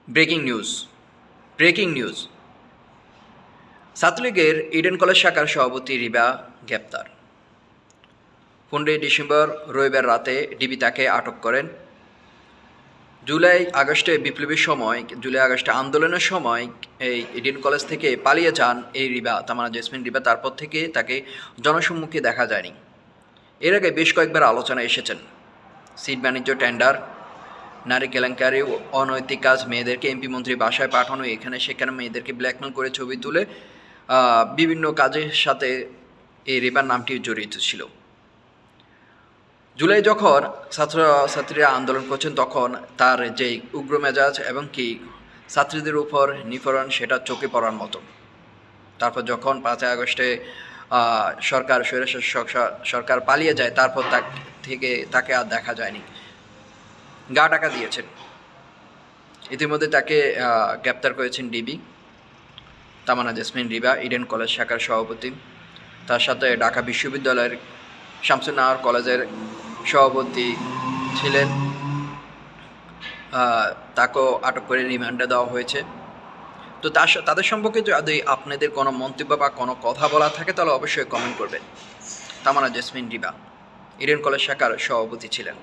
Breaking news breaking news ছাত্রলীগের Eden college শাখার সভাপতি রিবা গ্রেপ্তার। 15 ডিসেম্বর রবিবার রাতে ডিবি তাকে আটক করেন। জুলাই আগস্টে আন্দোলনের সময় এই ইডেন কলেজ থেকে পালিয়ে যান এই রিবা, তামান্না জেসমিন রিবা। তারপর থেকে তাকে জনসম্মুখে দেখা যায়নি। এর আগে বেশ কয়েকবার আলোচনায় এসেছেন। সিট বাণিজ্য, টেন্ডার, নারী কেলেঙ্কারি, অনৈতিক কাজ, মেয়েদেরকে এমপি মন্ত্রী বাসায় পাঠানো, এখানে সেখানে মেয়েদেরকে ব্ল্যাকমেল করে ছবি তুলে বিভিন্ন কাজের সাথে এই রিবার নামটি জড়িত ছিল। জুলাই যখন ছাত্রীরা আন্দোলন করছেন, তখন তার যেই উগ্র মেজাজ এবং কি ছাত্রীদের উপর নিপীড়ন, সেটা চোখে পড়ার মতো। তারপর যখন 5 আগস্টে সরকার পালিয়ে যায়, তারপর তাকে আর দেখা যায়নি। গা টাকা দিয়েছেন। ইতিমধ্যে তাকে গ্রেপ্তার করেছেন ডিবি। তামান্না জেসমিন রিবা ইডেন কলেজ শাখার সভাপতি, তার সাথে ঢাকা বিশ্ববিদ্যালয়ের শামসুন্নাহার কলেজের সভাপতি ছিলেন। তাকেও আটক করে রিমান্ডে দেওয়া হয়েছে। তো তাদের সম্পর্কে যদি আপনাদের কোনো মন্তব্য বা কোনো কথা বলা থাকে, তাহলে অবশ্যই কমেন্ট করবেন। তামান্না জেসমিন রিবা ইডেন কলেজ শাখার সভাপতি ছিলেন।